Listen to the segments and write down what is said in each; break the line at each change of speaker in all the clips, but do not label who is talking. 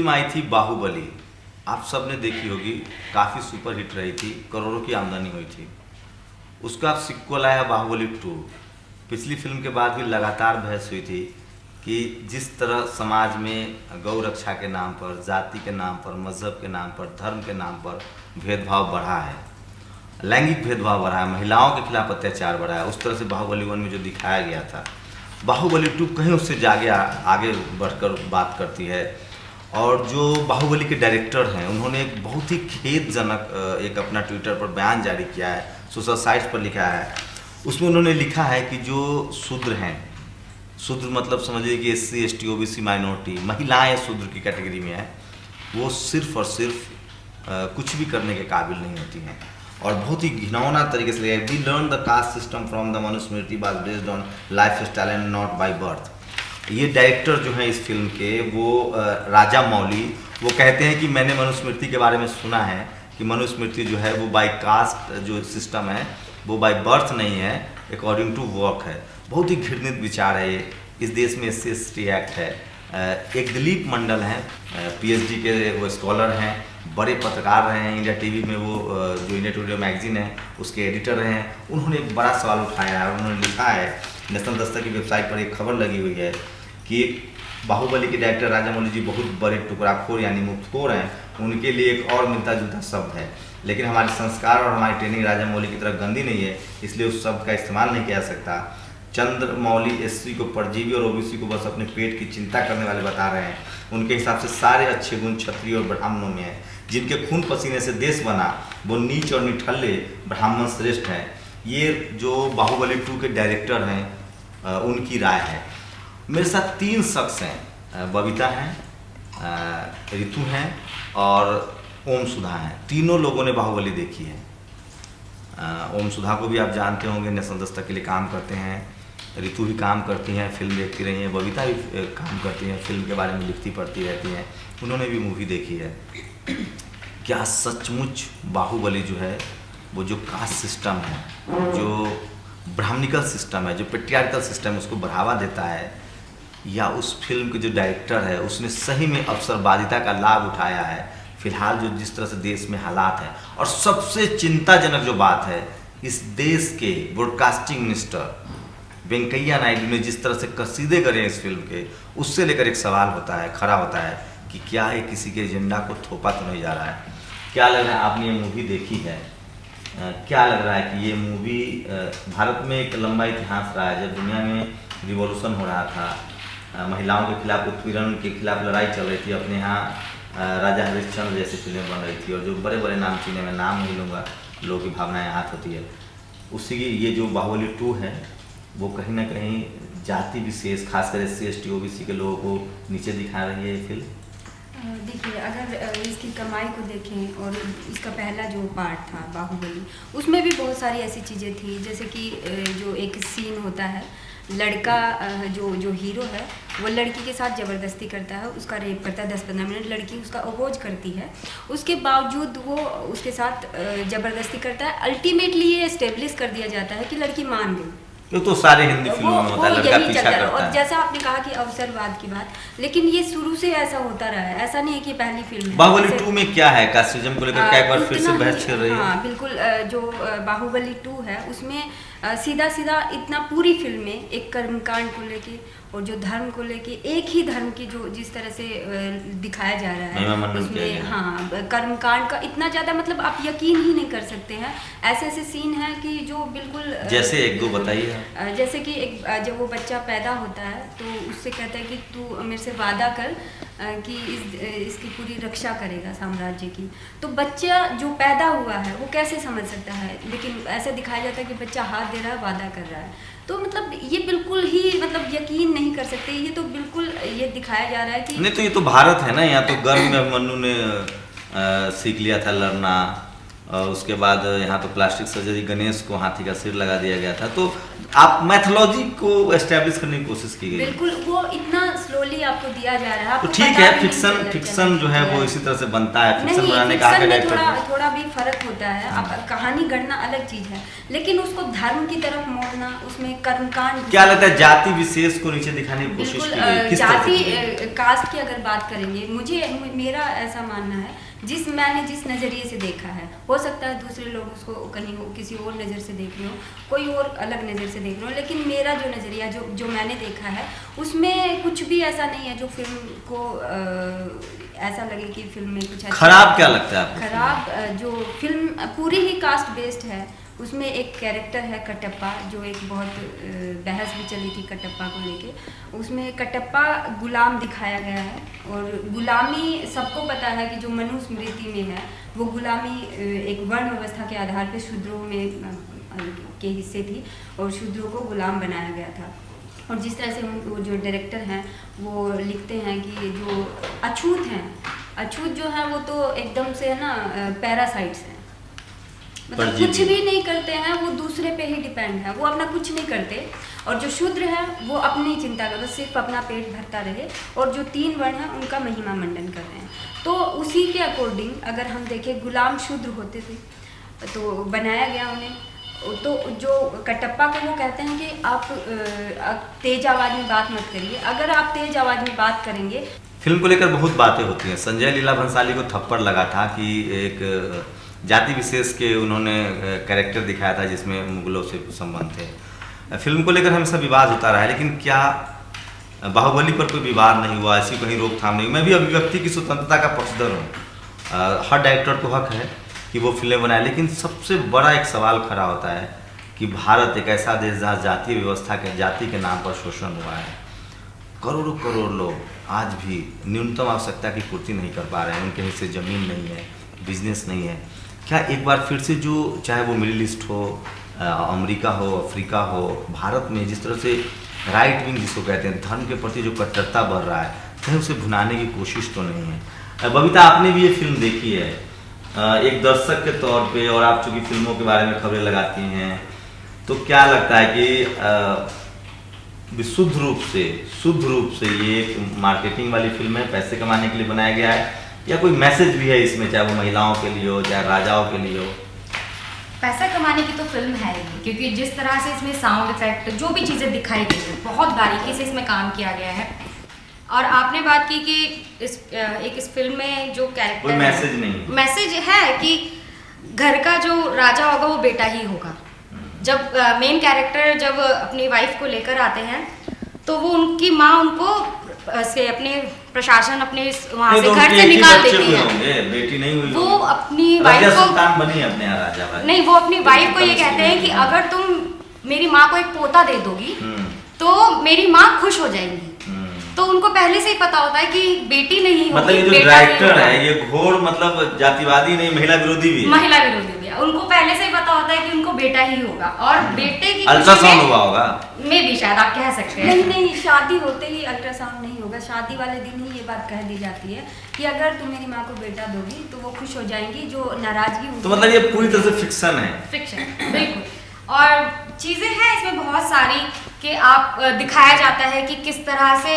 Film आई थी बाहुबली, आप सब ने देखी होगी, काफ़ी सुपरहिट रही थी, करोड़ों की आमदनी हुई थी। उसका सिक्वल आया बाहुबली 2। पिछली फिल्म के बाद भी लगातार बहस हुई थी कि जिस तरह समाज में गौ रक्षा के नाम पर, जाति के नाम पर, मज़हब के नाम पर, धर्म के नाम पर भेदभाव बढ़ा है, लैंगिक भेदभाव बढ़ा है, महिलाओं के खिलाफ अत्याचार बढ़ा है, उस तरह से बाहुबली 1 में जो दिखाया गया था, बाहुबली 2 कहीं उससे जागे आगे बढ़कर बात करती है। और जो बाहुबली के डायरेक्टर हैं, उन्होंने एक बहुत ही खेदजनक एक अपना ट्विटर पर बयान जारी किया है, सोशल साइट्स पर लिखा है। उसमें उन्होंने लिखा है कि जो शूद्र हैं, शूद्र मतलब समझिए कि SC ST OBC माइनॉरिटी, महिलाएं शूद्र की कैटेगरी में है, वो सिर्फ और सिर्फ कुछ भी करने के काबिल नहीं होती हैं। और बहुत ही घिनौना तरीके से लिया, we learn the caste system from the Manusmriti was based on lifestyle and not by birth. ये डायरेक्टर जो हैं इस फिल्म के, वो राजा मौली, वो कहते हैं कि मैंने मनुस्मृति के बारे में सुना है कि मनुस्मृति जो है वो बाय कास्ट जो सिस्टम है वो बाय बर्थ नहीं है, अकॉर्डिंग टू वर्क है। बहुत ही घृणित विचार है ये। इस देश में SC ST एक्ट है। एक दिलीप मंडल हैं, PhD के वो स्कॉलर हैं, बड़े पत्रकार रहे हैं, इंडिया TV में वो जो इंडिया टुडे मैगजीन है उसके एडिटर रहे हैं। उन्होंने एक बड़ा सवाल उठाया है, उन्होंने लिखा है, नेशनल दस्तक की वेबसाइट पर एक खबर लगी हुई है कि बाहुबली के डायरेक्टर राजामौली जी बहुत बड़े टुकड़ाखोर यानी मुफ्तखोर हैं, उनके लिए एक और मिलता जुलता शब्द है, लेकिन हमारे संस्कार और हमारी ट्रेनिंग राजामौली की तरह गंदी नहीं है, इसलिए उस शब्द का इस्तेमाल नहीं किया जा सकता। चंद्रमौली SC को परजीवी और OBC को बस अपने पेट की चिंता करने वाले बता रहे हैं। उनके हिसाब से सारे अच्छे गुण क्षत्रिय और ब्राह्मणों में हैं। जिनके खून पसीने से देश बना वो नीच और निठल्ले ब्राह्मण श्रेष्ठ हैं। ये जो बाहुबली 2 के डायरेक्टर हैं उनकी राय है। मेरे साथ 3 शख्स हैं, बबीता हैं, ऋतु हैं और ओम सुधा हैं। तीनों लोगों ने बाहुबली देखी है। ओम सुधा को भी आप जानते होंगे, नेशनल दस्तक के लिए काम करते हैं। ऋतु भी काम करती हैं, फिल्म देखती रही हैं। बबीता भी काम करती हैं, फिल्म के बारे में लिखती पढ़ती रहती हैं, उन्होंने भी मूवी देखी है। क्या सचमुच बाहुबली जो है वो जो कास्ट सिस्टम है, जो ब्राह्मणिकल सिस्टम है, जो पेट्रियार्कल सिस्टम है, उसको बढ़ावा देता है, या उस फिल्म के जो डायरेक्टर है उसने सही में अवसरवादिता का लाभ उठाया है फिलहाल जो जिस तरह से देश में हालात हैं। और सबसे चिंताजनक जो बात है, इस देश के ब्रॉडकास्टिंग मिनिस्टर वेंकैया नायडू ने जिस तरह से कसीदे करे इस फिल्म के, उससे लेकर एक सवाल होता है, खड़ा होता है कि क्या ये किसी के एजेंडा को थोपा तो नहीं जा रहा है। क्या लग रहा है, आपने ये मूवी देखी है, क्या लग रहा है कि ये मूवी भारत में एक लंबा इतिहास रहा है, जब दुनिया में रिवॉल्यूशन हो रहा था, महिलाओं के खिलाफ उत्पीड़न के खिलाफ लड़ाई चल रही थी, अपने यहाँ राजा हरिश्चंद्र जैसी फिल्में बन रही थी, और जो बड़े बड़े नाम चीने में नाम नहीं लूँगा, लोगों की भावनाएं हाथ होती है। उसी की ये जो बाहुबली 2 है वो कहीं ना कहीं जाति विशेष, खासकर SC ST OBC के लोगों को नीचे दिखा रही है ये फिल्म।
देखिए, अगर इसकी कमाई को देखें और इसका पहला जो पार्ट था बाहुबली, उसमें भी बहुत सारी ऐसी चीज़ें थी, जैसे कि जो एक सीन होता है, लड़का जो हीरो है वो लड़की के साथ ज़बरदस्ती करता है, उसका रेप करता है 10-15 मिनट, लड़की उसका अपोज करती है, उसके बावजूद वो उसके साथ ज़बरदस्ती करता है। अल्टीमेटली ये इस्टेब्लिश कर दिया जाता है कि लड़की मान गई।
ये तो सारे हिंदी फिल्मों में होता है, लड़का पीछा करता है।
और जैसा आपने कहा कि अवसरवाद की बात, लेकिन ये शुरू से ऐसा होता रहा है, ऐसा नहीं है कि पहली फिल्म है।
बाहुबली 2 में क्या है, कास्टिज्म को लेकर क्या एक बार फिर से बहस चल रही है?
हाँ बिल्कुल, जो बाहुबली 2 है उसमें सीधा सीधा इतना पूरी फिल्म में एक कर्मकांड को लेके और जो धर्म को लेके, एक ही धर्म की जो जिस तरह से दिखाया जा रहा है उसमें, हाँ, कर्मकांड का इतना ज़्यादा, मतलब आप यकीन ही नहीं कर सकते हैं। ऐसे ऐसे सीन हैं कि जो बिल्कुल,
जैसे एक दो बताइए।
जैसे कि एक जब वो बच्चा पैदा होता है तो उससे कहता है कि तू मेरे से वादा कर कि इसकी पूरी रक्षा करेगा साम्राज्य की। तो बच्चा जो पैदा हुआ है वो कैसे समझ सकता है, लेकिन ऐसा दिखाया जाता है कि बच्चा हाथ दे रहा है, वादा कर रहा है। तो मतलब ये बिल्कुल ही, मतलब यकीन नहीं कर सकते, ये तो बिल्कुल ये दिखाया जा रहा है कि
नहीं, तो ये तो भारत है ना, यहाँ तो गर्भ में मन्नू ने सीख लिया था लड़ना, और उसके बाद यहाँ पे प्लास्टिक सर्जरी, गणेश को हाथी का सिर लगा दिया गया था। तो आप मैथोलॉजी को एस्टेब्लिश करने की कोशिश की गई।
बिल्कुल, वो इतना स्लोली आपको दिया जा रहा है।
तो ठीक है, फिक्शन जो है वो इसी तरह से बनता है। फिक्शन बनाने का
थोड़ा भी फर्क होता है। आप कहानी गढ़ना अलग चीज है, लेकिन उसको धर्म की तरफ मोड़ना, उसमें कर्मकांड।
क्या लगता है जाति विशेष को नीचे दिखाने की कोशिश की गई? किस
जाति कास्ट की अगर बात करेंगे, मेरा ऐसा मानना है, मैंने जिस नज़रिए से देखा है, हो सकता है दूसरे लोग उसको कहीं किसी और नज़र से देख रहे हो, कोई और अलग नज़र से देख रहे हो, लेकिन मेरा जो नज़रिया जो मैंने देखा है, उसमें कुछ भी ऐसा नहीं है जो फिल्म को ऐसा लगे कि फिल्म में कुछ
खराब। क्या लगता है आपको?
खराब जो फिल्म पूरी ही कास्ट बेस्ड है। उसमें एक कैरेक्टर है कटप्पा, जो एक बहुत बहस भी चली थी कटप्पा को लेके। उसमें कटप्पा गुलाम दिखाया गया है, और गुलामी सबको पता है कि जो मनुस्मृति में है वो गुलामी एक वर्ण व्यवस्था के आधार पर शूद्रों में के हिस्से थी, और शूद्रों को गुलाम बनाया गया था। और जिस तरह से वो जो डायरेक्टर हैं वो लिखते हैं कि जो अछूत हैं, अछूत जो हैं वो तो एकदम से है ना पैरासाइट्स हैं, मतलब कुछ भी नहीं करते हैं, वो दूसरे पे ही डिपेंड है, वो अपना कुछ नहीं करते। और जो शूद्र है वो अपनी चिंता कर, सिर्फ अपना पेट भरता रहे, और जो 3 वर्ण हैं उनका महिमा मंडन कर रहे हैं। तो उसी के अकॉर्डिंग अगर हम देखें, गुलाम शूद्र होते थे तो बनाया गया उन्हें। तो जो कटप्पा को वो कहते हैं कि आप तेज आवाज़ में बात मत करिए, अगर आप तेज आवाज़ में बात करेंगे।
फिल्म को लेकर बहुत बातें होती हैं। संजय लीला भंसाली को थप्पड़ लगा था कि एक जाति विशेष के उन्होंने कैरेक्टर दिखाया था जिसमें मुगलों से संबंध थे। फिल्म को लेकर हमेशा विवाद होता रहा है, लेकिन क्या बाहुबली पर कोई विवाद नहीं हुआ? ऐसी कहीं रोकथाम नहीं? मैं भी अभिव्यक्ति की स्वतंत्रता का पक्षधर हूँ। हर डायरेक्टर को हक है कि वो फिल्में बनाए, लेकिन सबसे बड़ा एक सवाल खड़ा होता है कि भारत एक ऐसा देश जहाँ जातीय व्यवस्था के, जाति के नाम पर शोषण हुआ है। करोड़ों करोड़ लोग आज भी न्यूनतम आवश्यकता की पूर्ति नहीं कर पा रहे हैं, उनके हिस्से ज़मीन नहीं है, बिजनेस नहीं है। क्या एक बार फिर से जो, चाहे वो मिडिल ईस्ट हो, अमेरिका हो, अफ्रीका हो, भारत में जिस तरह से राइट विंग जिसको कहते हैं, धर्म के प्रति जो कट्टरता बढ़ रहा है, कहीं उसे भुनाने की कोशिश तो नहीं है? बबीता, आपने भी ये फिल्म देखी है एक दर्शक के तौर पे, और आप चूँकि फिल्मों के बारे में खबरें लगाती हैं, तो क्या लगता है कि शुद्ध रूप से ये एक मार्केटिंग वाली फिल्म है, पैसे कमाने के लिए बनाया गया है, या कोई मैसेज भी है इसमें, चाहे वो महिलाओं के लिए हो, चाहे राजाओं के लिए हो?
पैसा कमाने की तो फिल्म है ही, क्योंकि जिस तरह से इसमें साउंड इफेक्ट, जो भी चीज़ें दिखाई गई है, बहुत बारीकी से इसमें काम किया गया है। और आपने बात की कि इस फिल्म में जो कैरेक्टर,
कोई मैसेज नहीं,
मैसेज है कि घर का जो राजा होगा वो बेटा ही होगा। जब मेन कैरेक्टर जब अपनी वाइफ को लेकर आते हैं, तो वो उनकी माँ उनको से अपने प्रशासन अपने वहाँ से घर से निकाल देती है।
बेटी नहीं हुई,
वो अपनी वाइफ को
संतान बनी है अपने राजा भाई।
नहीं, वो अपनी वाइफ को ये कहते हैं कि अगर तुम मेरी माँ को एक पोता दे दोगी तो मेरी माँ खुश हो जाएंगी। तो उनको पहले से ही पता होता है कि बेटी नहीं होगी,
मतलब ये जो डायरेक्टर है ये घोर मतलब जातिवादी नहीं, महिला विरोधी भी है।
महिला विरोधी भी है, उनको पहले से ही पता होता है कि उनको बेटा ही होगा, और बेटे की
अल्ट्रासाउंड हुआ होगा
में भी शायद आप कह सकते हैं।
नहीं, शादी होते ही अल्ट्रासाउंड नहीं होगा, शादी वाले दिन ही ये बात कह दी जाती है कि अगर तुम मेरी माँ को बेटा दोगी तो वो खुश हो जाएंगी, जो नाराजगी।
तो मतलब ये पूरी तरह से फिक्शन है।
फिक्शन, बिल्कुल। और चीज़ें हैं इसमें बहुत सारी कि आप दिखाया जाता है कि किस तरह से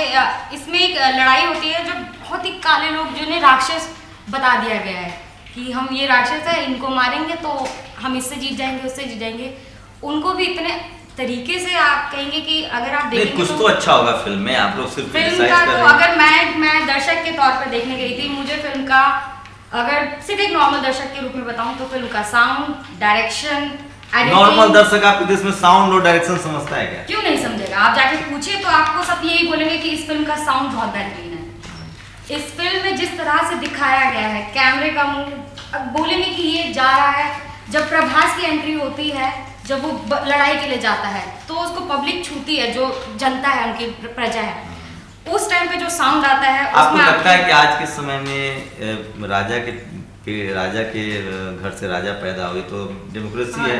इसमें एक लड़ाई होती है जो बहुत ही काले लोग, जिन्हें राक्षस बता दिया गया है कि हम ये राक्षस है, इनको मारेंगे तो हम इससे जीत जाएंगे, उससे जीत जाएंगे। उनको भी इतने तरीके से आप कहेंगे कि अगर आप देखेंगे
कुछ तो अच्छा होगा फिल्म में। आप लोग सिर्फ
फिल्म का तो अगर मैं दर्शक के तौर पर देखने गई थी, मुझे फिल्म का अगर सिर्फ एक नॉर्मल दर्शक के रूप में बताऊं तो फिल्म का साउंड, डायरेक्शन,
नॉर्मल दर्शक आपके देश में साउंड और डायरेक्शन समझता है क्या?
क्यों नहीं समझेगा? आप जाके पूछिए तो आपको सब यही बोलेंगे कि इस फिल्म का साउंड बहुत बेहतरीन है। इस फिल्म में जिस तरह से दिखाया गया है, कैमरे का मुंह, बोलेंगे कि ये जा रहा है, जब प्रभास की एंट्री होती है, जब वो लड़ाई के लिए जाता है तो उसको पब्लिक छूती है, जो जनता है, उनकी प्रजा है, उस टाइम पे जो साउंड आता है
आपको लगता है कि आज के समय में राजा के घर से राजा पैदा हुई तो डेमोक्रेसी है,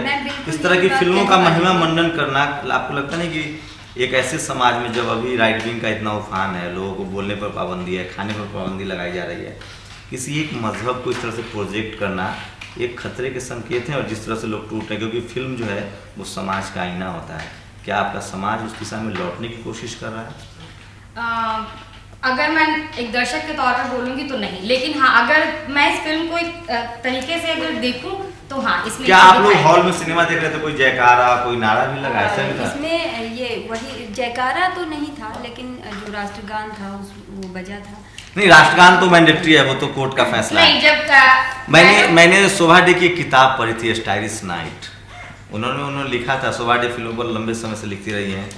इस तरह की फिल्मों का महिमा मंडन करना आपको लगता नहीं कि एक ऐसे समाज में जब अभी राइट विंग का इतना उफान है, लोगों को बोलने पर पाबंदी है, खाने पर पाबंदी लगाई जा रही है, किसी एक मजहब को इस तरह से प्रोजेक्ट करना एक खतरे के संकेत हैं और जिस तरह से लोग टूट रहे हैं, क्योंकि फिल्म जो है वो समाज का आईना होता है। क्या आपका समाज उस दिशा में लौटने की कोशिश कर रहा है?
अगर मैं एक दर्शक के तौर पर बोलूँगी तो नहीं, लेकिन हाँ अगर मैं इस फिल्म को एक तरीके से अगर देखूँ तो हाँ इसमें
क्या आप लोग हॉल में सिनेमा देख रहे थे, कोई जयकारा कोई नारा भी लगा, ऐसा भी था?
इसमें ये वही जयकारा तो नहीं था, लेकिन जो राष्ट्रगान था वो बजा था।
नहीं, राष्ट्रगान तो मैंडेटरी है, वो तो कोर्ट का फैसला है।
नहीं, जब
मैंने शोभा डे की एक किताब पढ़ी थी, स्टाइलिश नाइट। उन्होंने लिखा था, शोभा डे फिल्मों पर लंबे समय से लिखती रही हैं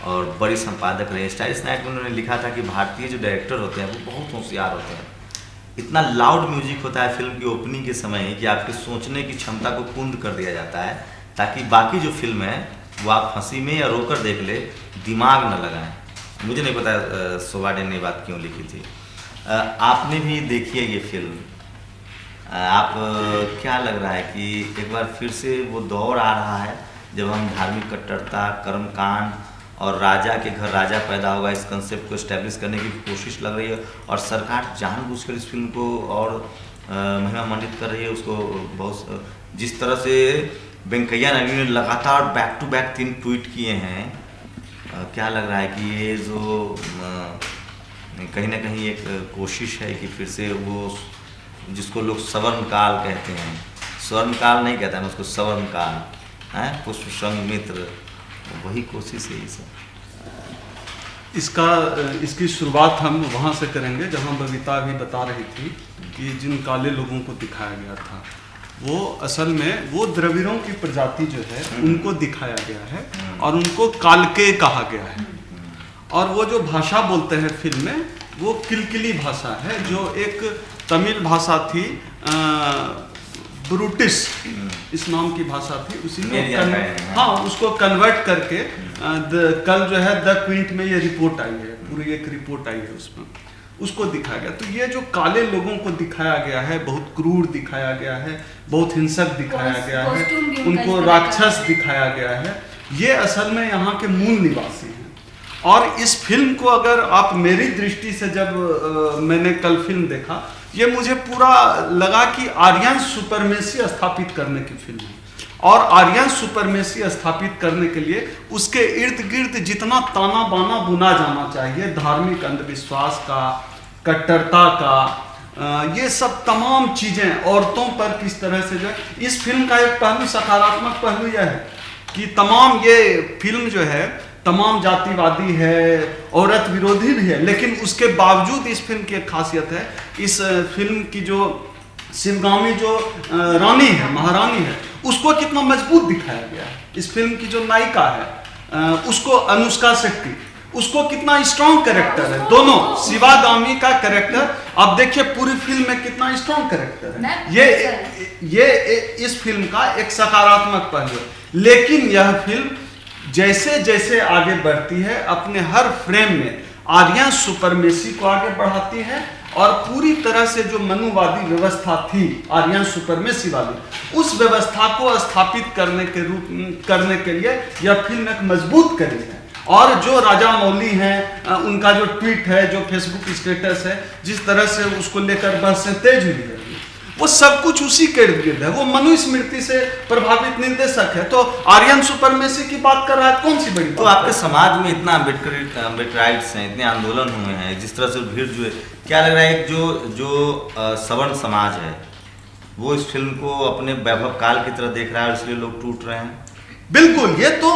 और बड़ी संपादक रही है। स्टाइलिश नाइट में उन्होंने लिखा था कि भारतीय जो डायरेक्टर होते हैं वो बहुत होशियार होते हैं। इतना लाउड म्यूजिक होता है फिल्म की ओपनिंग के समय कि आपके सोचने की क्षमता को कुंद कर दिया जाता है, ताकि बाकी जो फिल्म है वो आप हंसी में या रोकर देख ले, दिमाग न लगाएं। मुझे नहीं पता शोभा डे ने बात क्यों लिखी थी। आपने भी देखी है ये फिल्म, आप क्या लग रहा है कि एक बार फिर से वो दौर आ रहा है जब हम धार्मिक कट्टरता, कर्मकांड और राजा के घर राजा पैदा होगा, इस कंसेप्ट को एस्टेब्लिश करने की कोशिश लग रही है और सरकार जानबूझकर इस फिल्म को और महिमा मंडित कर रही है उसको। बहुत जिस तरह से वेंकैया नायडू ने लगातार बैक टू बैक 3 ट्वीट किए हैं, क्या लग रहा है कि ये जो कहीं ना कहीं एक कोशिश है कि फिर से वो जिसको लोग सवर्ण काल कहते हैं, स्वर्ण काल नहीं कहता है, उसको सवर्ण काल है, पुष्प संमित्र, वही कोशिश है ये सब।
इसकी शुरुआत हम वहाँ से करेंगे जहाँ बबीता अभी बता रही थी कि जिन काले लोगों को दिखाया गया था वो असल में वो द्रविड़ों की प्रजाति जो है उनको दिखाया गया है और उनको कालके कहा गया है। और वो जो भाषा बोलते हैं फिल्म में वो किलकिली भाषा है, जो एक तमिल भाषा थी, ब्रूटिश इस नाम की भाषा थी, उसी में हाँ उसको कन्वर्ट करके कल जो है द क्विंट में ये रिपोर्ट आई है, पूरी एक रिपोर्ट आई है उसमें उसको दिखाया गया। तो ये जो काले लोगों को दिखाया गया है बहुत क्रूर दिखाया गया है, बहुत हिंसक दिखाया गया है, उनको राक्षस दिखाया गया है, ये असल में यहाँ के मूल निवासी हैं। और इस फिल्म को अगर आप मेरी दृष्टि से जब मैंने कल फिल्म देखा, ये मुझे पूरा लगा कि आर्यन सुपरमेसी स्थापित करने की फिल्म है। और आर्यन सुपरमेसी स्थापित करने के लिए उसके इर्द गिर्द जितना ताना बाना बुना जाना चाहिए, धार्मिक अंधविश्वास का, कट्टरता का, ये सब तमाम चीज़ें औरतों पर किस तरह से जो इस फिल्म का एक पहलू सकारात्मक पहलू यह है कि तमाम ये फिल्म जो है तमाम जातिवादी है, औरत विरोधी भी है, लेकिन उसके बावजूद इस फिल्म की एक खासियत है, इस फिल्म की जो शिवगामी जो रानी है, महारानी है, उसको कितना मजबूत दिखाया गया है। इस फिल्म की जो नायिका है उसको अनुष्का शेट्टी, उसको कितना स्ट्रॉन्ग कैरेक्टर है, दोनों शिवागामी का कैरेक्टर आप देखिए पूरी फिल्म में कितना स्ट्रॉन्ग कैरेक्टर है। ये इस फिल्म का एक सकारात्मक पहलू है। लेकिन यह फिल्म जैसे जैसे आगे बढ़ती है अपने हर फ्रेम में आर्यन सुपरमेसी को आगे बढ़ाती है और पूरी तरह से जो मनुवादी व्यवस्था थी आर्यन सुपरमेसी वाली, उस व्यवस्था को स्थापित करने के लिए यह फिल्म एक मजबूत कड़ी है। और जो राजा मौली हैं उनका जो ट्वीट है, जो फेसबुक स्टेटस है, जिस तरह से उसको लेकर बहसें तेज हुई है, वो सब कुछ उसी के इर्द गिर्द है। वो मनुस्मृति से प्रभावित निर्देशक है, तो आर्यन सुपरमेसी की बात कर रहा है, कौन सी बड़ी बात?
तो आपके समाज में इतना अम्बेडकराइट्स हैं, इतने आंदोलन हुए हैं, जिस तरह से भीड़ जो है, क्या लग रहा है जो सवर्ण समाज है वो इस फिल्म को अपने वैभव काल की तरह देख रहा है और इसलिए लोग टूट रहे हैं?
बिल्कुल, ये तो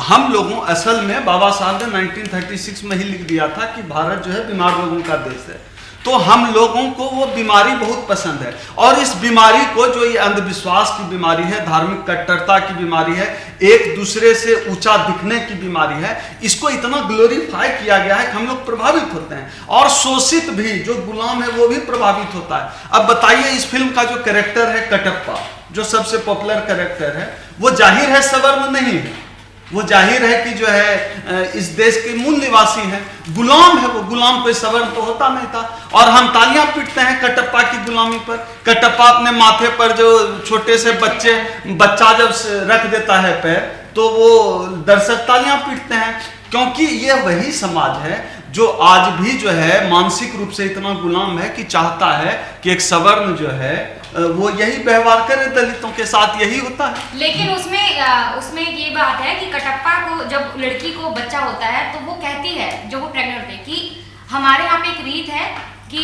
हम लोगों असल में बाबा साहब ने 1936 में ही लिख दिया था कि भारत जो है बीमार लोगों का देश है। तो हम लोगों को वो बीमारी बहुत पसंद है और इस बीमारी को, जो ये अंधविश्वास की बीमारी है, धार्मिक कट्टरता की बीमारी है, एक दूसरे से ऊंचा दिखने की बीमारी है, इसको इतना ग्लोरीफाई किया गया है कि हम लोग प्रभावित होते हैं और शोषित भी, जो गुलाम है वो भी प्रभावित होता है। अब बताइए इस फिल्म का जो कैरेक्टर है कटप्पा, जो सबसे पॉपुलर कैरेक्टर है, वो जाहिर है सवर्ण नहीं है, वो जाहिर है कि जो है इस देश के मूल निवासी है, गुलाम है, वो गुलाम कोई सवर्ण तो होता नहीं था। और हम तालियां पीटते हैं कटप्पा की गुलामी पर। कटप्पा अपने माथे पर जो छोटे से बच्चा जब रख देता है पैर, तो वो दर्शक तालियां पीटते हैं, क्योंकि ये वही समाज है जो आज भी जो है मानसिक रूप से इतना गुलाम है कि चाहता है कि एक सवर्ण जो है वो यही व्यवहार करे दलितों के साथ, यही होता है।
लेकिन उसमें ये बात है कि कटप्पा को जब लड़की को बच्चा होता है तो वो कहती है, जो वो प्रेग्नेंट होती है, कि हमारे यहाँ पे एक रीत है कि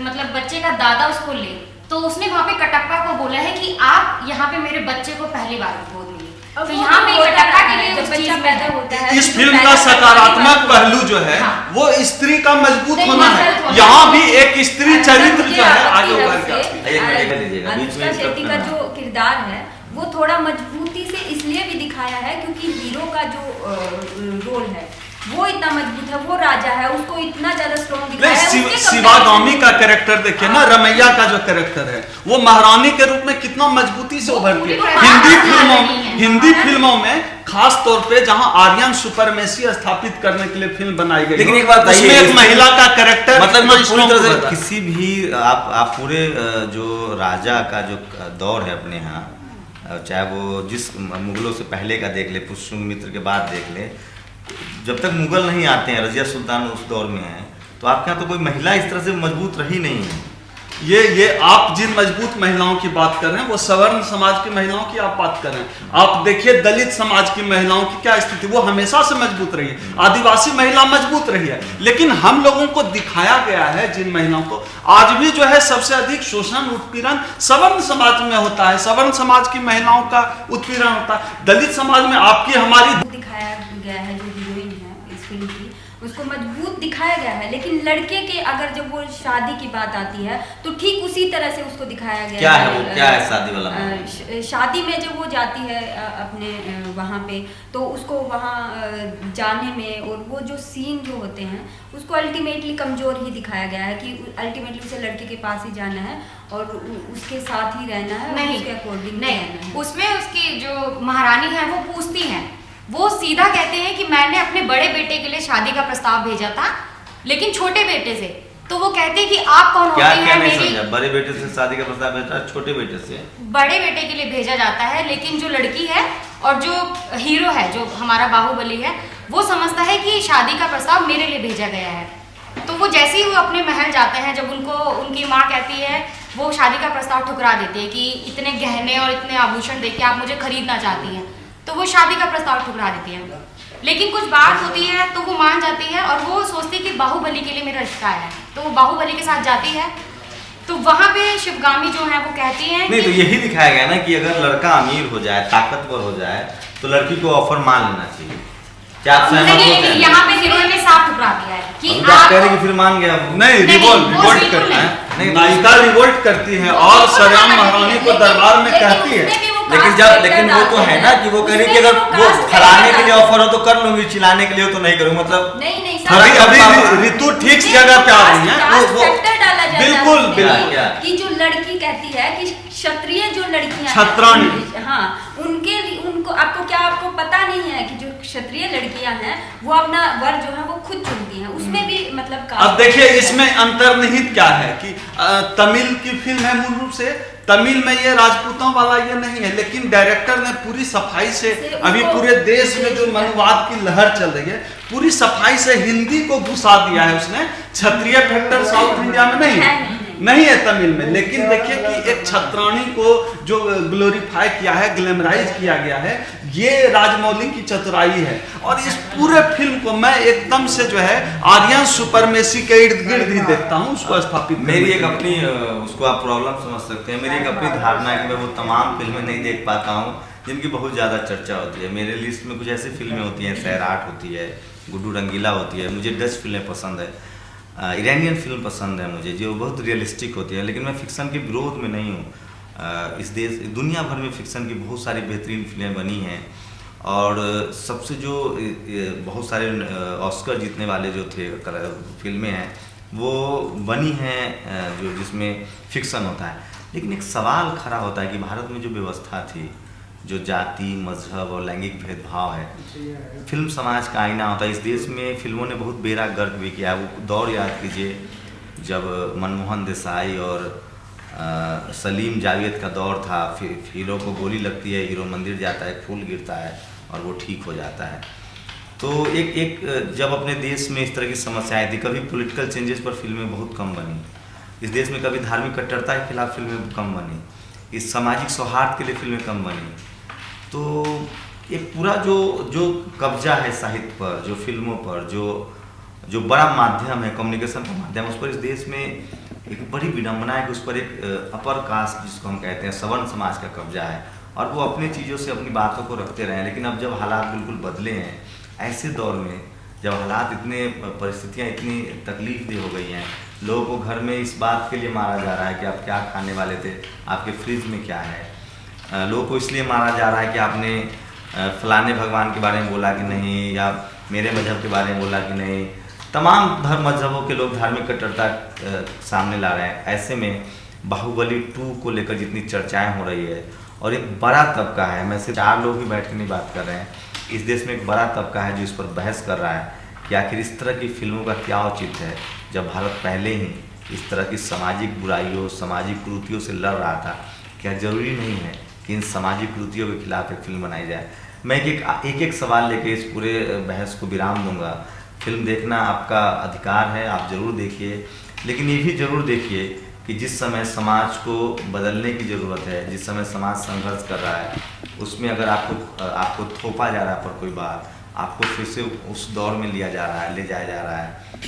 मतलब बच्चे का दादा उसको ले। तो उसने वहाँ पे कटप्पा को बोला है कि आप यहाँ पे मेरे बच्चे को पहली बार गोद लिए। तो यहाँ पे कटप्पा के लिए
जब बच्चा पैदा होता है,
इस फिल्म का सकारात्मक पहलू जो है वो स्त्री का मजबूत होना है। यहाँ भी एक स्त्री चरित्र जो है आगे उभर के
अनुष्का शेट्टी का जो किरदार है वो थोड़ा मजबूती से इसलिए भी दिखाया है क्योंकि हीरो का जो रोल है वो इतना मजबूत है, वो राजा है, उसको इतना ज्यादा स्ट्रॉन्ग दिखाया है।
शिवागामी का कैरेक्टर देखिए ना, रमैया का जो कैरेक्टर है वो महारानी के रूप में कितना मजबूती से उभरती है। हिंदी फिल्मों में खास तौर पे जहां आर्यन सुपरमेसी स्थापित करने के लिए फिल्म बनाई गई,
लेकिन एक बात
उसमें एक महिला का कैरेक्टर
मतलब पूरी तरह से किसी भी आप पूरे जो राजा का जो दौर है अपने यहाँ, चाहे वो जिस मुगलों से पहले का देख ले, पुष्यमित्र के बाद देख ले, जब तक मुगल नहीं आते हैं, रजिया सुल्तान उस दौर में है, तो आपके यहाँ तो कोई महिला इस तरह से मजबूत रही नहीं है।
ये आप जिन मजबूत महिलाओं की बात कर रहे हैं वो सवर्ण समाज की महिलाओं की आप बात कर रहे हैं। आप देखिए दलित समाज की महिलाओं की क्या स्थिति, वो हमेशा से मजबूत रही है, आदिवासी महिला मजबूत रही है। लेकिन हम लोगों को दिखाया गया है जिन महिलाओं को, आज भी जो है सबसे अधिक शोषण उत्पीड़न सवर्ण समाज में होता है, सवर्ण समाज की महिलाओं का उत्पीड़न होता है। दलित समाज में आपकी हमारी
दिखाया गया है, जो हीरोइन है इस फिल्म की उसको मजबूत दिखाया गया है। लेकिन लड़के के अगर जब वो शादी की बात आती है तो ठीक उसी तरह से उसको दिखाया गया
क्या है वो, क्या है शादी वाला
शादी में जब वो जाती है अपने वहाँ पे, तो उसको वहाँ जाने में और वो जो सीन जो होते हैं उसको अल्टीमेटली कमजोर ही दिखाया गया है कि अल्टीमेटली उसे लड़के के पास ही जाना है और उसके साथ ही रहना है,
नहीं
उसके अकॉर्डिंग
नहीं। उसमें उसकी जो महारानी है वो पूछती है, वो सीधा कहते हैं कि मैंने अपने बड़े बेटे के लिए शादी का प्रस्ताव भेजा था लेकिन छोटे बेटे से। तो वो कहते हैं कि आप कौन होते हैं मेरी,
बड़े बेटे से शादी का प्रस्ताव भेजा, छोटे बेटे से
बड़े बेटे के लिए भेजा जाता है। लेकिन जो लड़की है और जो हीरो है, जो हमारा बाहुबली है, वो समझता है कि शादी का प्रस्ताव मेरे लिए भेजा गया है। तो वो जैसे ही वो अपने महल जाते हैं, जब उनको उनकी माँ कहती है, वो शादी का प्रस्ताव ठुकरा देती है कि इतने गहने और इतने आभूषण देके आप मुझे खरीदना चाहती हैं, तो वो शादी का प्रस्ताव ठुकरा देती है। लेकिन कुछ बात होती है तो वो मान जाती है और वो सोचती है कि बाहुबली के लिए मेरा रिश्ता है, तो वो बाहुबली के साथ जाती है। तो वहाँ पे शिवगामी जो है वो कहती हैं
नहीं, तो यही दिखाया गया ना कि अगर लड़का अमीर हो जाए, ताकतवर हो जाए, तो लड़की को ऑफर मान लेना चाहिए। क्या आप
नहीं, यहाँ पे हीरोइन ने साफ ठुकरा दिया है कि
आप कह रहे कि फिर मान गया वो।
नहीं, रिवोल्ट करती है, नायिका रिवोल्ट करती है और सरेआम महारानी को दरबार में कहती है।
लेकिन वो तो है ना कि वो कह रही कि अगर वो खिलाने के लिए ऑफर हो तो कर लूंगी, चिल्लाने के लिए हो तो नहीं करूंगी। मतलब
नहीं
अभी ऋतु ठीक जगह पे आ रही है, वो बिल्कुल
कि जो लड़की कहती है कि क्षत्रिय जो लड़कियां
छत्राणी,
हाँ, उनको आपको पता नहीं है कि जो क्षत्रिय लड़कियां हैं वो अपना वर जो है वो खुद चुनती हैं, उसमें भी मतलब
अब देखिए इसमें अंतर्निहित क्या है कि तमिल की फिल्म है, मूल रूप से तमिल में ये राजपूतों वाला ये नहीं है, लेकिन डायरेक्टर ने पूरी सफाई से अभी पूरे देश में जो मनुवाद की लहर चल रही है, पूरी सफाई से हिंदी को घुसा दिया है उसने। क्षत्रिय फैक्टर साउथ इंडिया में नहीं है तमिल में, लेकिन देखिए कि एक छत्राणी को जो ग्लोरीफाई किया है, ग्लैमराइज किया गया है, ये राजमौली की चतुराई है। और इस पूरे फिल्म को मैं एकदम से जो है आर्यन सुपरमेसी के इर्द गिर्द ही देखता हूँ, उसको स्थापित।
मेरी एक अपनी उसको आप प्रॉब्लम समझ सकते हैं, मेरी एक अपनी धारणा है कि मैं वो तमाम फिल्में नहीं देख पाता हूँ जिनकी बहुत ज़्यादा चर्चा होती है। मेरे लिस्ट में कुछ ऐसी फिल्में होती हैं, सैराट होती है, गुड्डू रंगीला होती है, मुझे डच फिल्में पसंद है, ईरानियन फिल्म पसंद है मुझे, जो बहुत रियलिस्टिक होती है। लेकिन मैं फिक्सन के विरोध में नहीं हूँ। इस देश दुनिया भर में फिक्सन की बहुत सारी बेहतरीन फिल्में बनी हैं और सबसे जो बहुत सारे ऑस्कर जीतने वाले जो थे फिल्में हैं वो बनी हैं जो जिसमें फिक्सन होता है। लेकिन एक सवाल खड़ा होता है कि भारत में जो व्यवस्था थी, जो जाति, मजहब और लैंगिक भेदभाव है, फिल्म समाज का आईना होता है। इस देश में फिल्मों ने बहुत बेड़ा गर्क भी किया है। वो दौर याद कीजिए जब मनमोहन देसाई और सलीम जावेद का दौर था, हीरो को गोली लगती है, हीरो मंदिर जाता है, फूल गिरता है और वो ठीक हो जाता है। तो एक जब अपने देश में इस तरह की समस्याएं थी, कभी पॉलिटिकल चेंजेस पर फिल्में बहुत कम बनी, इस देश में कभी धार्मिक कट्टरता के खिलाफ फिल्में कम बनी, इस सामाजिक सौहार्द के लिए फिल्में कम बनी। तो एक पूरा जो कब्जा है साहित्य पर, जो फिल्मों पर, जो बड़ा माध्यम है, कम्युनिकेशन का माध्यम, उस पर इस देश में एक बड़ी विडंबना है कि उस पर एक अपर कास्ट जिसको हम कहते हैं सवर्ण समाज का कब्जा है, और वो अपनी चीज़ों से अपनी बातों को रखते रहे। लेकिन अब जब हालात बिल्कुल बदले हैं, ऐसे दौर में जब हालात इतने, परिस्थितियाँ इतनी तकलीफदेह हो गई हैं, लोगों को घर में इस बात के लिए मारा जा रहा है कि आप क्या खाने वाले थे, आपके फ्रिज में क्या है, लोगों को इसलिए मारा जा रहा है कि आपने फलाने भगवान के बारे में बोला कि नहीं, या मेरे मजहब के बारे में बोला कि नहीं। तमाम धर्म मजहबों के लोग धार्मिक कट्टरता सामने ला रहे हैं। ऐसे में बाहुबली 2 को लेकर जितनी चर्चाएं हो रही है, और एक बड़ा तबका है, मैं सिर्फ 4 लोग ही बैठ के नहीं बात कर रहे हैं, इस देश में एक बड़ा तबका है जो इस पर बहस कर रहा है कि आखिर इस तरह की फिल्मों का क्या औचित्य है, जब भारत पहले ही इस तरह की सामाजिक बुराइयों, सामाजिक कुरीतियों से लड़ रहा था। क्या ज़रूरी नहीं है कि इन सामाजिक कुरीतियों के खिलाफ एक फिल्म बनाई जाए? मैं एक सवाल लेके इस पूरे बहस को विराम दूंगा। फिल्म देखना आपका अधिकार है, आप ज़रूर देखिए, लेकिन ये भी ज़रूर देखिए कि जिस समय समाज को बदलने की ज़रूरत है, जिस समय समाज संघर्ष कर रहा है, उसमें अगर आपको थोपा जा रहा है पर कोई बात, आपको फिर से उस दौर में ले जाया जा रहा है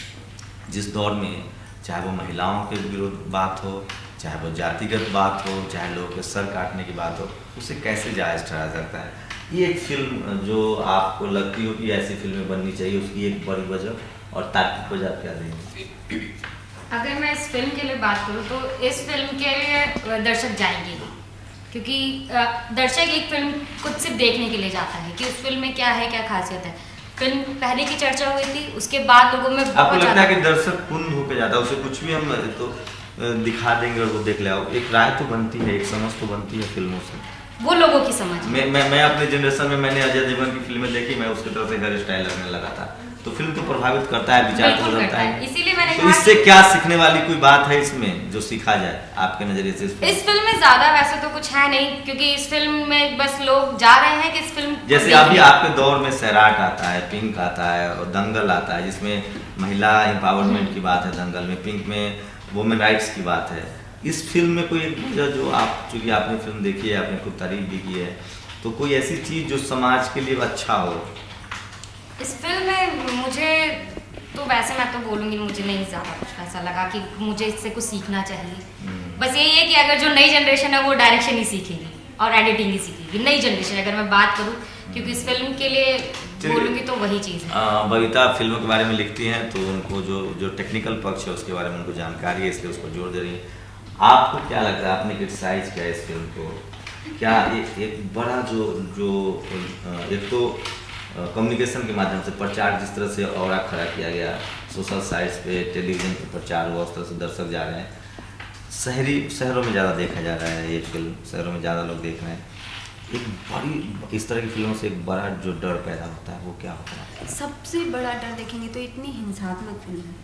जिस दौर में चाहे वो महिलाओं के विरुद्ध बात हो, चाहे वो जातिगत बात हो, चाहे लोगों के सर काटने की बात हो, उसे कैसे जायज़ ठहरा सकता है? ये एक फिल्म जो आपको लगती हो कि ऐसी फिल्में बननी चाहिए, उसकी एक बड़ी वजह और तार्किक वजह आप क्या देंगे?
अगर मैं इस फिल्म के लिए बात करूँ तो इस फिल्म के लिए दर्शक जाएंगे, क्योंकि दर्शक एक फिल्म खुद सिर्फ देखने के लिए जाता है कि उस फिल्म में क्या है, क्या खासियत है। फिल्म पहले की चर्चा हुई थी, उसके बाद लोगों में
आपको लगता है कि दर्शक कुंद होकर जाता है, उसे कुछ भी हम तो दिखा देंगे और वो देख ले आओ? एक राय तो बनती है, एक समझ तो बनती है फिल्मों से,
वो लोगों की समझ।
मैं अपने जनरेशन में मैंने अजय देवगन की फिल्में देखी, मैं उसकी तरफ से हेयर स्टाइल रखने लगा था। तो फिल्म तो प्रभावित करता है, विचार तो बदलता है।
इसीलिए मैंने
तो इससे क्या सीखने वाली कोई बात है इसमें जो सीखा जाए आपके नजरिए से?
इस फिल्म में ज्यादा वैसे तो कुछ है नहीं, क्योंकि इस फिल्म में बस लोग जा रहे हैं कि इस फिल्म
जैसे अभी आपके दौर में सैराट आता है, पिंक आता है और दंगल आता है, जिसमें महिला एम्पावरमेंट की बात है दंगल में, पिंक में वुमेन राइट्स की बात है। इस फिल्म में कोई एक वजह जो आप, चूंकि आपने फिल्म देखी है, आपने खूब तारीफ भी की है, तो कोई ऐसी चीज़ जो समाज के लिए अच्छा हो?
इस फिल्म में मुझे तो वैसे मैं तो बोलूँगी मुझे नहीं ज़्यादा कुछ ऐसा लगा कि मुझे इससे कुछ सीखना चाहिए। बस यही है कि अगर जो नई जनरेशन है वो डायरेक्शन ही सीखेगी और एडिटिंग ही सीखेगी। नई जनरेशन अगर मैं बात करूँ, क्योंकि इस फिल्म के लिए बोलूँगी तो वही चीज़ है।
बबीता फिल्मों के बारे में लिखती हैं तो उनको जो टेक्निकल पक्ष है उसके बारे में उनको जानकारी है, इसलिए उसको जोड़ दे रही है। आपको क्या लगता है, आपने क्रिटिसाइज किया इस फिल्म को, क्या एक बड़ा जो एक तो कम्युनिकेशन के माध्यम से प्रचार, जिस तरह से और खड़ा किया गया, सोशल साइट्स पे, टेलीविज़न पे प्रचार हुआ, उस तरह से दर्शक जा रहे हैं, शहरों में ज़्यादा देखा जा रहा है ये फिल्म, शहरों में ज़्यादा लोग देख रहे हैं। एक बड़ी इस तरह की फिल्मों से एक बड़ा जो डर पैदा होता है वो क्या होता है?
सबसे बड़ा डर देखेंगे तो इतनी हिंसात्मक फिल्म है,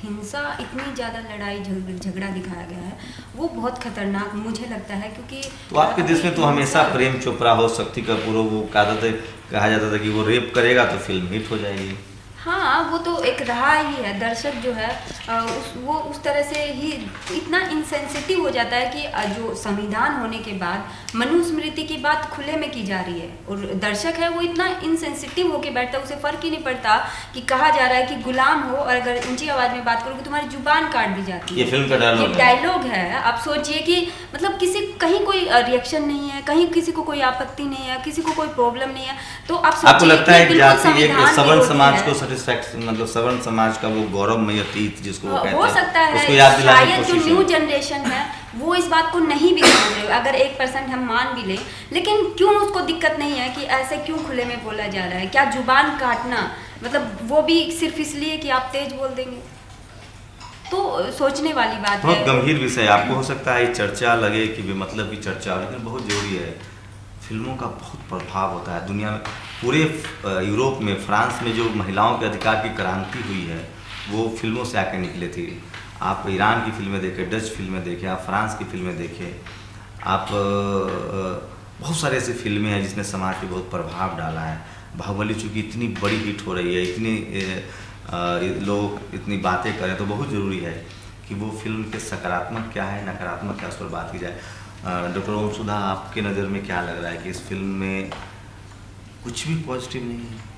हिंसा, इतनी ज़्यादा लड़ाई झगड़ा दिखाया गया है, वो बहुत खतरनाक मुझे लगता है। क्योंकि
तो आपके देश में तो हमेशा प्रेम चोपड़ा हो, शक्ति कपूर हो, वो कहा जाता था कि वो रेप करेगा तो फिल्म हिट हो जाएगी।
हाँ, वो तो एक रहा ही है। दर्शक जो है वो उस तरह से ही इतना इंसेंसिटिव हो जाता है कि जो संविधान होने के बाद मनुस्मृति की बात खुले में की जा रही है, और दर्शक है वो इतना इंसेंसिटिव होके बैठता है, उसे फ़र्क ही नहीं पड़ता कि कहा जा रहा है कि गुलाम हो, और अगर ऊंची आवाज़ में बात करो कि तुम्हारी जुबान काट दी जाती है।
ये फिल्म का
डायलॉग है। आप सोचिए कि मतलब कहीं कोई रिएक्शन नहीं है, कहीं किसी को कोई आपत्ति नहीं है, किसी को कोई प्रॉब्लम नहीं है। तो आपको
लगता है कि सवर्ण समाज को मतलब सवर्ण समाज का वो गौरवमय अतीत जिसको वो कहते हैं,
हो सकता है
उसको याद दिलाने की
शायद जो न्यू जनरेशन है वो इस बात को नहीं भी समझ रहे, अगर 1% हम मान भी लें, लेकिन क्यों उसको दिक्कत नहीं है कि ऐसे क्यों खुले में बोला जा रहा है? क्या जुबान काटना मतलब वो भी सिर्फ इसलिए कि आप तेज बोल देंगे? तो सोचने वाली बात है।
बहुत गंभीर विषय। आपको हो सकता है चर्चा लगे कि बेमतलब की चर्चा, लेकिन बहुत जरूरी है। फिल्मों का बहुत प्रभाव होता है दुनिया में। पूरे यूरोप में, फ्रांस में जो महिलाओं के अधिकार की क्रांति हुई है वो फिल्मों से आके निकले थी। आप ईरान की फिल्में देखें, डच फिल्में देखें, आप फ्रांस की फिल्में देखें, आप बहुत सारे ऐसी फिल्में हैं जिसने समाज पे बहुत प्रभाव डाला है। बाहुबली चूँकि इतनी बड़ी हिट हो रही है, इतनी लोग इतनी बातें करें, तो बहुत ज़रूरी है कि वो फिल्म के सकारात्मक क्या है, नकारात्मक क्या, उस पर बात की जाए। डॉक्टर ओम सुधा, आपके नज़र में क्या लग रहा है कि इस फिल्म में कुछ भी पॉजिटिव नहीं है,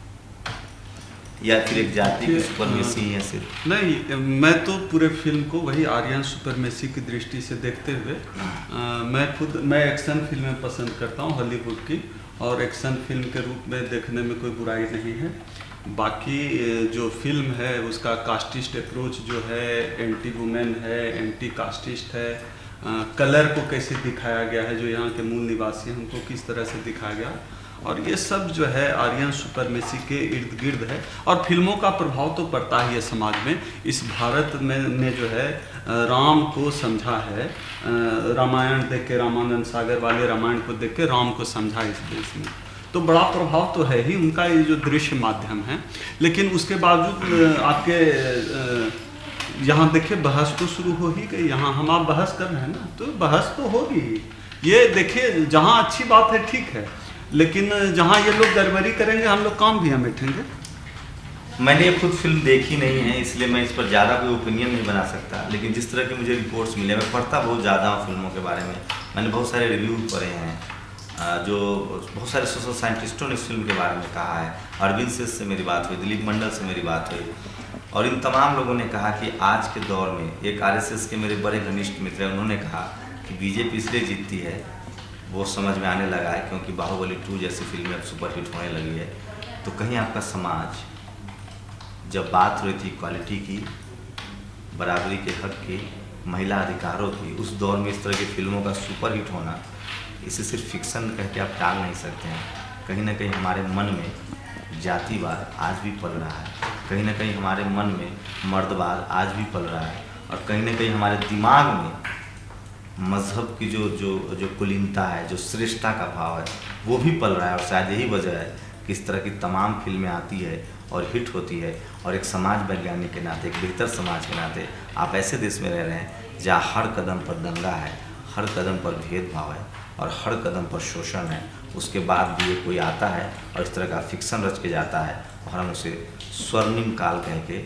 या फिर एक जाति की सुपरमेसी है सिर्फ?
नहीं, मैं तो पूरे फिल्म को वही आर्यन सुपरमेसी की दृष्टि से देखते हुए मैं एक्शन फिल्में पसंद करता हूँ हॉलीवुड की, और एक्शन फिल्म के रूप में देखने में कोई बुराई नहीं है। बाकी जो फिल्म है उसका कास्टिस्ट अप्रोच जो है, एंटी वुमेन है, एंटी कास्टिस्ट है, कलर को कैसे दिखाया गया है, जो यहाँ के मूल निवासी हैं उनको किस तरह से दिखाया गया, और ये सब जो है आर्यन सुपरमेसी के इर्द गिर्द है। और फिल्मों का प्रभाव तो पड़ता ही है समाज में। इस भारत में ने जो है राम को समझा है, रामायण देख के, रामानंद सागर वाले रामायण को देख के राम को समझा इस देश में, तो बड़ा प्रभाव तो है ही उनका ये जो दृश्य माध्यम है। लेकिन उसके बावजूद आपके यहाँ देखिए बहस तो शुरू हो ही गई। यहाँ हम आप बहस कर रहे हैं ना, तो बहस तो होगी ही। ये देखिए जहाँ अच्छी बात है ठीक है, लेकिन जहाँ ये लोग गड़बड़ी करेंगे हम लोग काम भी हम बैठेंगे।
मैंने खुद फिल्म देखी नहीं है, इसलिए मैं इस पर ज़्यादा कोई ओपिनियन नहीं बना सकता, लेकिन जिस तरह के मुझे रिपोर्ट्स मिले, मैं पढ़ता बहुत ज़्यादा हूँ फिल्मों के बारे में, मैंने बहुत सारे रिव्यू पढ़े हैं, जो बहुत सारे सोशल साइंटिस्टों ने इस फिल्म के बारे में कहा है। अरविंद से मेरी बात हुई, दिलीप मंडल से मेरी बात हुई, और इन तमाम लोगों ने कहा कि आज के दौर में, एक RSS के मेरे बड़े घनिष्ठ मित्र हैं, उन्होंने कहा कि बीजेपी इसलिए जीतती है, वो समझ में आने लगा है क्योंकि बाहुबली 2 जैसी फिल्में अब सुपरहिट होने लगी है। तो कहीं आपका समाज, जब बात हो रही थी इक्वालिटी की, बराबरी के हक की, महिला अधिकारों की, उस दौर में इस तरह की फिल्मों का सुपरहिट होना, इसे सिर्फ फिक्शन कह के आप टाल नहीं सकते हैं। कहीं ना कहीं हमारे मन में जातिवाद आज भी पल रहा है, कहीं ना कहीं हमारे मन में मर्दवाद आज भी पल रहा है, और कहीं ना कहीं हमारे दिमाग में मज़हब की जो कुलीनता है, जो श्रेष्ठता का भाव है, वो भी पल रहा है। और शायद यही वजह है कि इस तरह की तमाम फिल्में आती है और हिट होती है। और एक समाज वैज्ञानिक के नाते, एक बेहतर समाज के नाते, आप ऐसे देश में रह रहे हैं जहाँ हर कदम पर दंगा है, हर कदम पर भेदभाव है, और हर कदम पर शोषण है। उसके बाद भी ये कोई आता है और इस तरह का फिक्सन रच के जाता है, और हम उसे स्वर्णिम काल कह के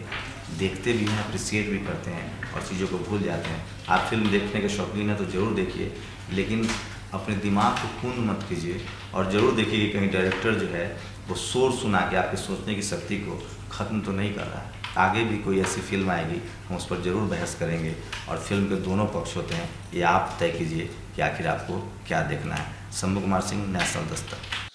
देखते भी हैं, अप्रिसिएट भी करते हैं, और चीज़ों को भूल जाते हैं। आप फिल्म देखने के शौकीन हैं तो ज़रूर देखिए, लेकिन अपने दिमाग को खून मत कीजिए, और ज़रूर देखिए कि कहीं डायरेक्टर जो है वो शोर सुना के आपके सोचने की शक्ति को ख़त्म तो नहीं कर रहा है। आगे भी कोई ऐसी फिल्म आएगी, हम उस पर ज़रूर बहस करेंगे, और फिल्म के दोनों पक्ष होते हैं, ये आप तय कीजिए कि आखिर आपको क्या देखना है। शंभू कुमार सिंह, नेशनल दस्तक।